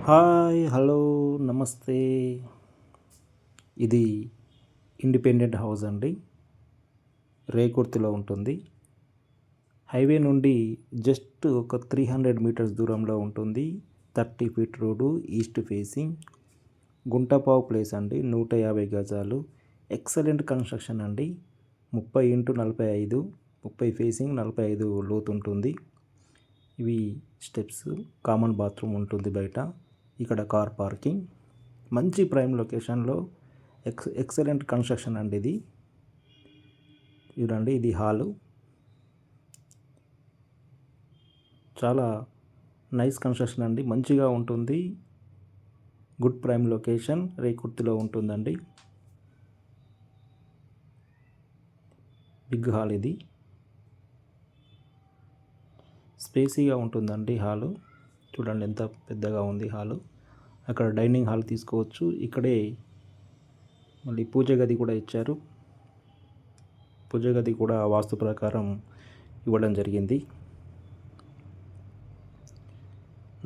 Hi, hello, నమస్తే. ఇది independent house అండి. రేకుర్తిలో ఉంటుంది. హైవే నుండి జస్ట్ ఒక 300 మీటర్స్ దూరంలో ఉంటుంది. 30 ఫీట్ రోడ్డు, ఈస్ట్ ఫేసింగ్, గుంటపావు ప్లేస్ అండి. 150 గజాలు. ఎక్సలెంట్ కన్స్ట్రక్షన్ అండి. 30x45, 30 ఫేసింగ్, 45 లోతు ఉంటుంది. ఇవి స్టెప్స్, కామన్ బాత్రూమ్ ఉంటుంది బయట. ఇక్కడ కార్ పార్కింగ్. మంచి ప్రైమ్ లొకేషన్లో ఎక్సలెంట్ కన్స్ట్రక్షన్ అండి ఇది. చూడండి, ఇది హాలు. చాలా నైస్ కన్స్ట్రక్షన్ అండి. మంచిగా ఉంటుంది. గుడ్ ప్రైమ్ లొకేషన్ రేకుర్తిలో ఉంటుందండి. బిగ్ హాల్ ఇది. స్పేసీగా ఉంటుందండి హాలు. చూడండి ఎంత పెద్దగా ఉంది హాలు. అక్కడ డైనింగ్ హాల్ తీసుకోవచ్చు. ఇక్కడే మళ్ళీ పూజ గది కూడా ఇచ్చారు. పూజ గది కూడా వాస్తు ప్రకారం ఇవ్వడం జరిగింది.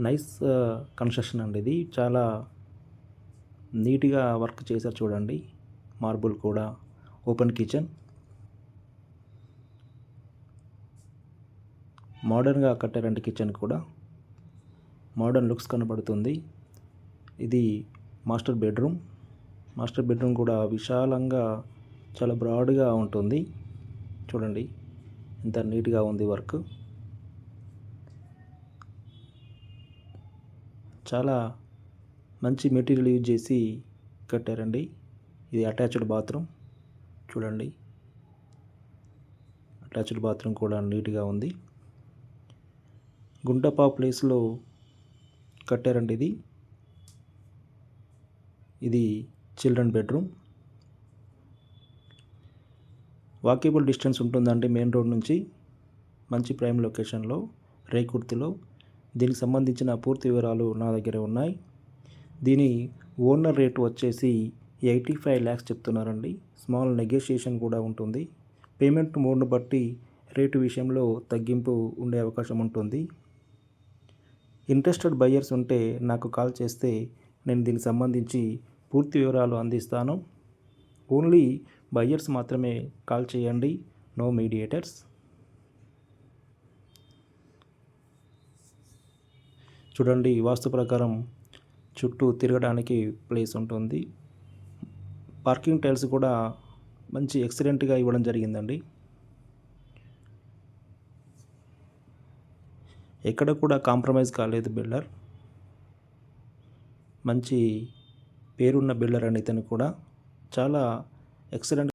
నైస్ కన్స్ట్రక్షన్ అండి ఇది. చాలా నీట్గా వర్క్ చేశారు చూడండి. మార్బుల్ కూడా, ఓపెన్ కిచెన్, మోడర్న్గా కట్టారండి. కిచెన్ కూడా మోడర్న్ లుక్స్ కనబడుతుంది. ఇది మాస్టర్ బెడ్రూమ్. మాస్టర్ బెడ్రూమ్ కూడా విశాలంగా చాలా బ్రాడ్గా ఉంటుంది. చూడండి ఎంత నీట్గా ఉంది వర్క్. చాలా మంచి మెటీరియల్ యూజ్ చేసి కట్టారండి. ఇది అటాచ్డ్ బాత్రూమ్. చూడండి, అటాచ్డ్ బాత్రూమ్ కూడా నీట్గా ఉంది. గుంటపా ప్లేస్లో కట్టారండి ఇది. ఇది చిల్డ్రన్ బెడ్రూమ్. వాకేబుల్ డిస్టెన్స్ ఉంటుందండి మెయిన్ రోడ్ నుంచి. మంచి ప్రైమ్ లొకేషన్లో రేకుర్తిలో. దీనికి సంబంధించిన పూర్తి వివరాలు నా దగ్గర ఉన్నాయి. దీని ఓనర్ రేటు వచ్చేసి 85 lakhs చెప్తున్నారండి. స్మాల్ నెగోషియేషన్ కూడా ఉంటుంది. పేమెంట్ మోడ్ను బట్టి రేటు విషయంలో తగ్గింపు ఉండే అవకాశం ఉంటుంది. ఇంట్రెస్టెడ్ బయ్యర్స్ ఉంటే నాకు కాల్ చేస్తే నేను దీనికి సంబంధించి పూర్తి వివరాలు అందిస్తాను. ఓన్లీ బయ్యర్స్ మాత్రమే కాల్ చేయండి, నో మీడియేటర్స్. చూడండి, వాస్తు ప్రకారం చుట్టూ తిరగడానికి ప్లేస్ ఉంటుంది. పార్కింగ్ టైల్స్ కూడా మంచి ఎక్సలెంట్గా ఇవ్వడం జరిగిందండి. ఎక్కడ కూడా కాంప్రమైజ్ కాలేదు బిల్డర్. మంచి పేరున్న బిల్డర్ అని ఇతను కూడా చాలా ఎక్సలెంట్